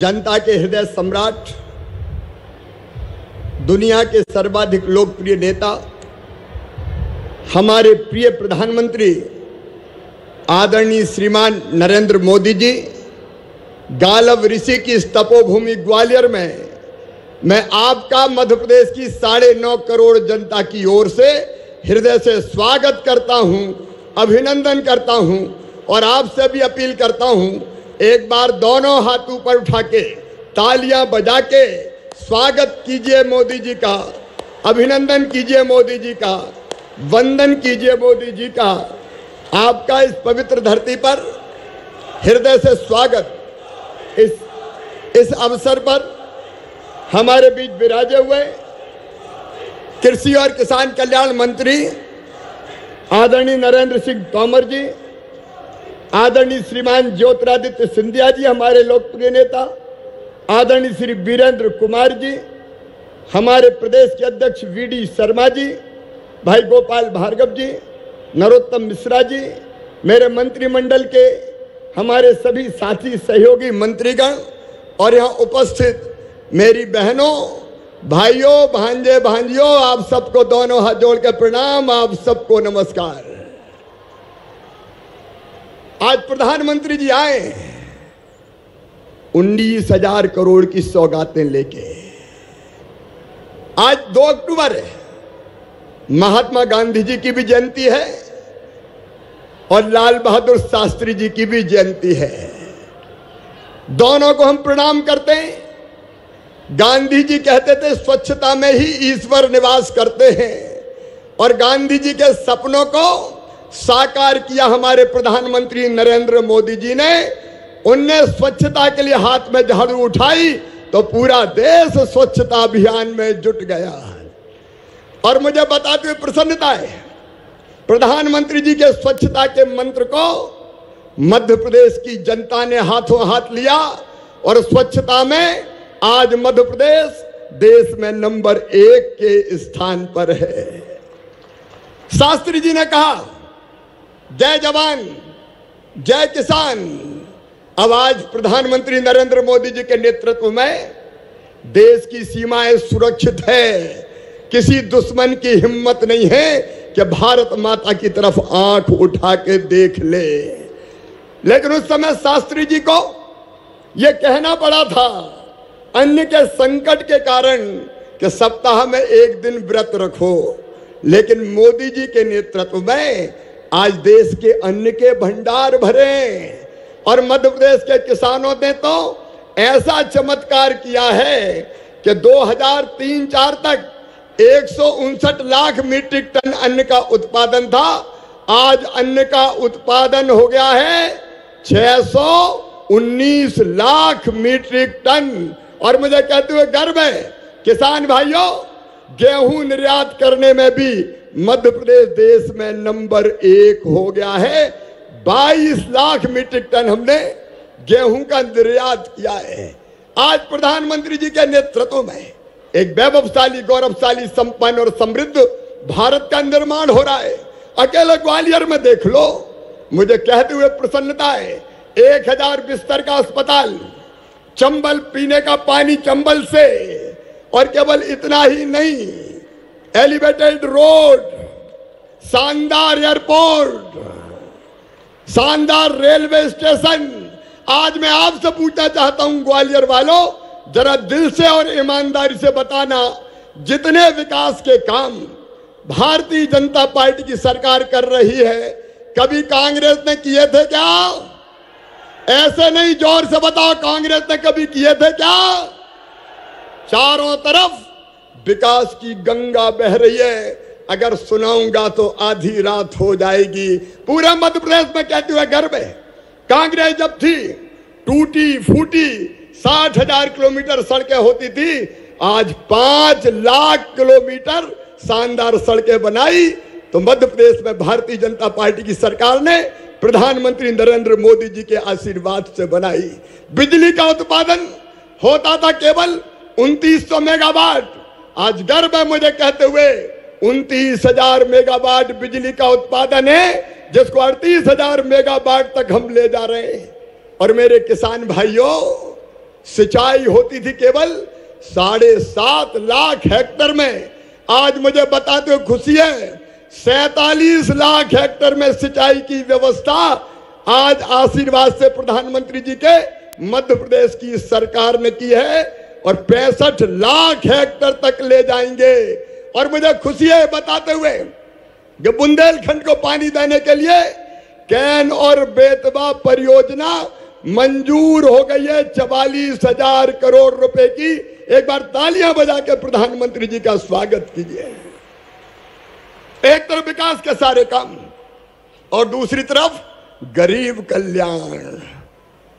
जनता के हृदय सम्राट, दुनिया के सर्वाधिक लोकप्रिय नेता, हमारे प्रिय प्रधानमंत्री आदरणीय श्रीमान नरेंद्र मोदी जी, गालव ऋषि की इस तपोभूमि ग्वालियर में मैं आपका मध्य प्रदेश की 9.5 करोड़ जनता की ओर से हृदय से स्वागत करता हूं, अभिनंदन करता हूं और आपसे भी अपील करता हूं, एक बार दोनों हाथ ऊपर उठा के तालियां बजा के स्वागत कीजिए मोदी जी का, अभिनंदन कीजिए मोदी जी का, वंदन कीजिए मोदी जी का। आपका इस पवित्र धरती पर हृदय से स्वागत। इस अवसर पर हमारे बीच विराजे हुए कृषि और किसान कल्याण मंत्री आदरणीय नरेंद्र सिंह तोमर जी, आदरणीय श्रीमान ज्योतिरादित्य सिंधिया जी, हमारे लोकप्रिय नेता, आदरणीय श्री वीरेंद्र कुमार जी, हमारे प्रदेश के अध्यक्ष वीडी शर्मा जी, भाई गोपाल भार्गव जी, नरोत्तम मिश्रा जी, मेरे मंत्रिमंडल के हमारे सभी साथी सहयोगी मंत्रीगण और यहाँ उपस्थित मेरी बहनों, भाइयों, भांजे भांजियों, आप सबको दोनों हाथ जोड़ के प्रणाम, आप सबको नमस्कार। आज प्रधानमंत्री जी आए 19,000 करोड़ की सौगातें लेके। आज 2 अक्टूबर है, महात्मा गांधी जी की भी जयंती है और लाल बहादुर शास्त्री जी की भी जयंती है। दोनों को हम प्रणाम करते हैं। गांधी जी कहते थे स्वच्छता में ही ईश्वर निवास करते हैं और गांधी जी के सपनों को साकार किया हमारे प्रधानमंत्री नरेंद्र मोदी जी ने। उनने स्वच्छता के लिए हाथ में झाड़ू उठाई तो पूरा देश स्वच्छता अभियान में जुट गया। और मुझे बताते हुए प्रसन्नता है, प्रधानमंत्री जी के स्वच्छता के मंत्र को मध्य प्रदेश की जनता ने हाथों हाथ लिया और स्वच्छता में आज मध्य प्रदेश देश में नंबर 1 के स्थान पर है। शास्त्री जी ने कहा जय जवान जय किसान। अब आज प्रधानमंत्री नरेंद्र मोदी जी के नेतृत्व में देश की सीमाएं सुरक्षित है। किसी दुश्मन की हिम्मत नहीं है कि भारत माता की तरफ आंख उठा के देख ले। लेकिन उस समय शास्त्री जी को यह कहना पड़ा था अन्न के संकट के कारण कि सप्ताह में 1 दिन व्रत रखो। लेकिन मोदी जी के नेतृत्व में आज देश के अन्न के भंडार भरे और मध्य प्रदेश के किसानों ने तो ऐसा चमत्कार किया है कि 2003-4 तक 159 लाख मीट्रिक टन अन्न का उत्पादन था। आज अन्न का उत्पादन हो गया है 619 लाख मीट्रिक टन। और मुझे कहते हुए गर्व है, किसान भाइयों, गेहूं निर्यात करने में भी मध्य प्रदेश देश में नंबर 1 हो गया है। 22 लाख मीट्रिक टन हमने गेहूं का निर्यात किया है। आज प्रधानमंत्री जी के नेतृत्व में एक वैभवशाली, गौरवशाली, संपन्न और समृद्ध भारत का निर्माण हो रहा है। अकेले ग्वालियर में देख लो, मुझे कहते हुए प्रसन्नता है, 1000 बिस्तर का अस्पताल, चंबल, पीने का पानी चंबल से, और केवल इतना ही नहीं, एलिवेटेड रोड, शानदार एयरपोर्ट, शानदार रेलवे स्टेशन। आज मैं आपसे पूछना चाहता हूं ग्वालियर वालों, जरा दिल से और ईमानदारी से बताना, जितने विकास के काम भारतीय जनता पार्टी की सरकार कर रही है, कभी कांग्रेस ने किए थे क्या? ऐसे नहीं, जोर से बताओ, कांग्रेस ने कभी किए थे क्या? चारों तरफ विकास की गंगा बह रही है। अगर सुनाऊंगा तो आधी रात हो जाएगी। पूरे मध्य प्रदेश में कहते हुए गर्व है, कांग्रेस जब थी टूटी फूटी 60,000 किलोमीटर सड़कें होती थी, आज 5 लाख किलोमीटर शानदार सड़कें बनाई तो मध्य प्रदेश में भारतीय जनता पार्टी की सरकार ने प्रधानमंत्री नरेंद्र मोदी जी के आशीर्वाद से बनाई। बिजली का उत्पादन होता था केवल 2900 मेगावाट, आज गर्व है मुझे कहते हुए 29,000 मेगावाट बिजली का उत्पादन है, जिसको 38,000 मेगावाट तक हम ले जा रहे हैं। और मेरे किसान भाइयों, सिंचाई होती थी केवल 7.5 लाख हेक्टेयर में। आज मुझे बताते हुए खुशी है 47 लाख हेक्टेयर में सिंचाई की व्यवस्था आज आशीर्वाद से प्रधानमंत्री जी के मध्य प्रदेश की सरकार ने की है और 65 लाख हेक्टेयर तक ले जाएंगे। और मुझे खुशी है बताते हुए कि बुंदेलखंड को पानी देने के लिए कैन और बेतवा परियोजना मंजूर हो गई है 44,000 करोड़ रुपए की। एक बार तालियां बजा के प्रधानमंत्री जी का स्वागत कीजिए। एक तरफ विकास के सारे काम और दूसरी तरफ गरीब कल्याण।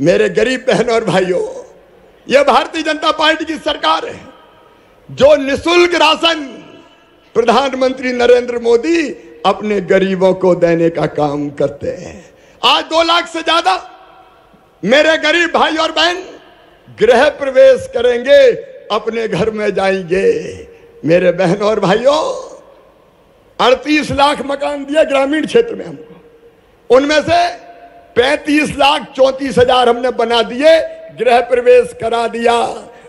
मेरे गरीब बहनों और भाइयों, यह भारतीय जनता पार्टी की सरकार है जो निःशुल्क राशन प्रधानमंत्री नरेंद्र मोदी अपने गरीबों को देने का काम करते हैं। आज 2 लाख से ज्यादा मेरे गरीब भाई और बहन गृह प्रवेश करेंगे, अपने घर में जाएंगे। मेरे बहनों और भाइयों, 38 लाख मकान दिए ग्रामीण क्षेत्र में हमको, उनमें से 35,34,000 हमने बना दिए, गृह प्रवेश करा दिया।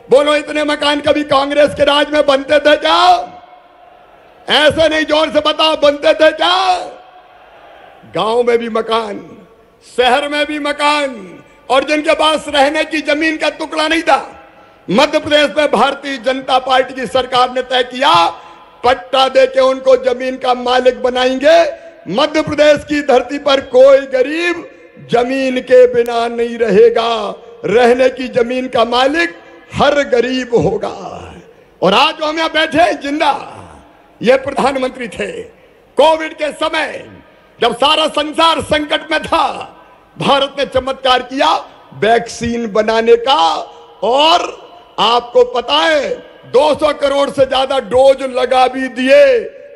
बोलो, इतने मकान कभी कांग्रेस के राज में बनते थे क्या? ऐसे नहीं, जोर से बताओ, बनते थे क्या? गांव में भी मकान, शहर में भी मकान, और जिनके पास रहने की जमीन का टुकड़ा नहीं था, मध्य प्रदेश में भारतीय जनता पार्टी की सरकार ने तय किया पट्टा देके उनको जमीन का मालिक बनाएंगे। मध्य प्रदेश की धरती पर कोई गरीब जमीन के बिना नहीं रहेगा, रहने की जमीन का मालिक हर गरीब होगा। और आज जो हम यहां बैठे हैं जिंदा, ये प्रधानमंत्री थे कोविड के समय, जब सारा संसार संकट में था। भारत ने चमत्कार किया वैक्सीन बनाने का, और आपको पता है 200 करोड़ से ज्यादा डोज लगा भी दिए।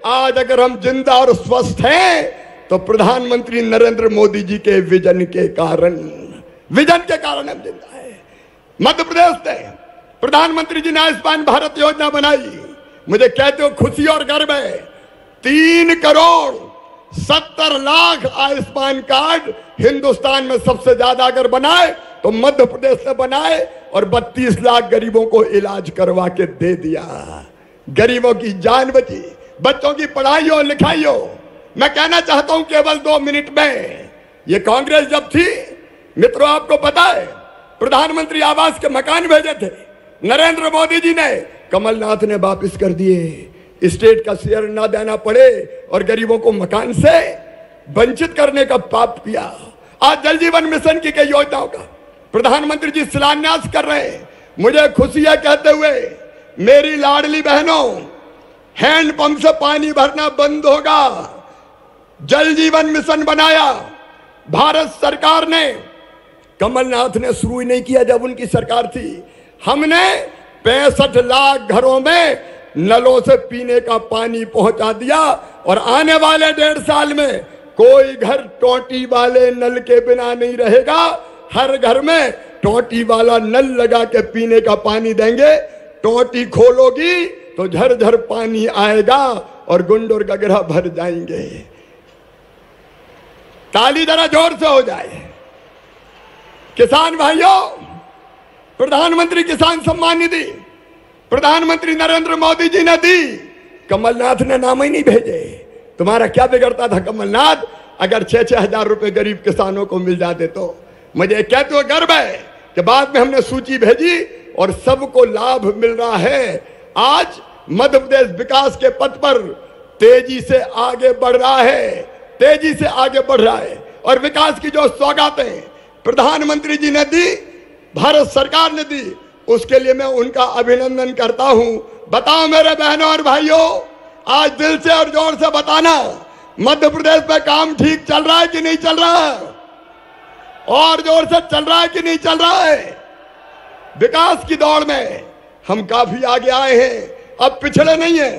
आज अगर हम जिंदा और स्वस्थ हैं तो प्रधानमंत्री नरेंद्र मोदी जी के विजन के कारण हम जिंदा हैं। मध्य प्रदेश ने प्रधानमंत्री जी ने आयुष्मान भारत योजना बनाई। मुझे कहते हो खुशी और गर्व है, 3 करोड़ 70 लाख आयुष्मान कार्ड हिंदुस्तान में सबसे ज्यादा अगर बनाए तो मध्य प्रदेश ने बनाए, और 32 लाख गरीबों को इलाज करवा के दे दिया। गरीबों की जान बची, बच्चों की पढ़ाई हो लिखाई हो। मैं कहना चाहता हूं केवल 2 मिनट में, ये कांग्रेस जब थी मित्रों, आपको पता है प्रधानमंत्री आवास के मकान भेजे थे, नरेंद्र मोदी जी ने, कमलनाथ ने वापस कर दिए। स्टेट का शेयर ना देना पड़े और गरीबों को मकान से वंचित करने का पाप किया। आज जल जीवन मिशन की कई योजनाओं का प्रधानमंत्री जी शिलान्यास कर रहे हैं। मुझे खुशी है कहते हुए, मेरी लाडली बहनों, हैंडपंप से पानी भरना बंद होगा। जल जीवन मिशन बनाया भारत सरकार ने, कमलनाथ ने शुरू ही नहीं किया जब उनकी सरकार थी। हमने 65 लाख घरों में नलों से पीने का पानी पहुंचा दिया, और आने वाले 1.5 साल में कोई घर टोटी वाले नल के बिना नहीं रहेगा। हर घर में टोटी वाला नल लगा के पीने का पानी देंगे। टोटी खोलोगी तो झरझर पानी आएगा और गुंड और गगरा भर जाएंगे। ताली जरा जोर से हो जाए। किसान भाइयों, प्रधानमंत्री किसान सम्मान निधि प्रधानमंत्री नरेंद्र मोदी जी ने दी, कमलनाथ ने नाम ही नहीं भेजे। तुम्हारा क्या बिगड़ता था कमलनाथ, अगर 6-6 हजार रुपए गरीब किसानों को मिल जाते तो। मुझे कहते हुए गर्व है कि बाद में हमने सूची भेजी और सबको लाभ मिल रहा है। आज मध्य प्रदेश विकास के पथ पर तेजी से आगे बढ़ रहा है, तेजी से आगे बढ़ रहा है। और विकास की जो सौगातें प्रधानमंत्री जी ने दी, भारत सरकार ने दी, उसके लिए मैं उनका अभिनंदन करता हूं। बताओ मेरे बहनों और भाइयों, आज दिल से और जोर से बताना, मध्य प्रदेश में काम ठीक चल रहा है कि नहीं चल रहा है? और जोर से चल रहा है कि नहीं चल रहा है? विकास की दौड़ में हम काफी आगे आए हैं। अब पिछड़े नहीं है,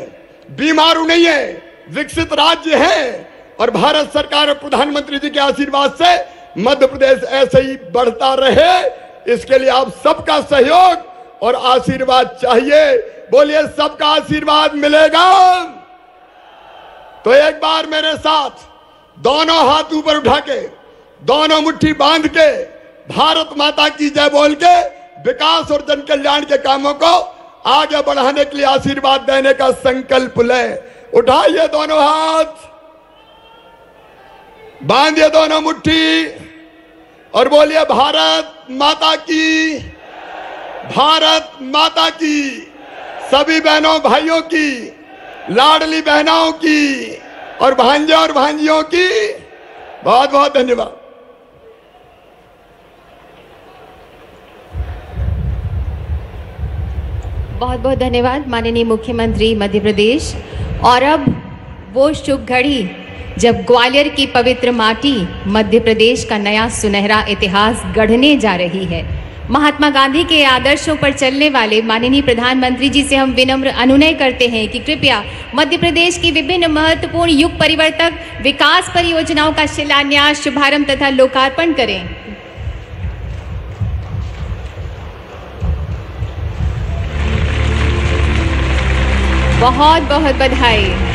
बीमारू नहीं है, विकसित राज्य है। और भारत सरकार और प्रधानमंत्री जी के आशीर्वाद से मध्य प्रदेश ऐसे ही बढ़ता रहे, इसके लिए आप सबका सहयोग और आशीर्वाद चाहिए। बोलिए, सबका आशीर्वाद मिलेगा तो एक बार मेरे साथ दोनों हाथ ऊपर उठा के, दोनों मुट्ठी बांध के, भारत माता की जय बोल के विकास और जन कल्याण के कामों को आगे बढ़ाने के लिए आशीर्वाद देने का संकल्प ले। उठाइए दोनों हाथ, बांधिए दोनों मुट्ठी और बोलिए भारत माता की, भारत माता की। सभी बहनों भाइयों की, लाडली बहनों की और भांजे और भांजियों की बहुत बहुत धन्यवाद। बहुत बहुत धन्यवाद माननीय मुख्यमंत्री मध्य प्रदेश। और अब वो शुभ घड़ी जब ग्वालियर की पवित्र माटी मध्य प्रदेश का नया सुनहरा इतिहास गढ़ने जा रही है। महात्मा गांधी के आदर्शों पर चलने वाले माननीय प्रधानमंत्री जी से हम विनम्र अनुनय करते हैं कि कृपया मध्य प्रदेश की विभिन्न महत्वपूर्ण युग परिवर्तक विकास परियोजनाओं का शिलान्यास, शुभारंभ तथा लोकार्पण करें। बहुत बहुत बधाई।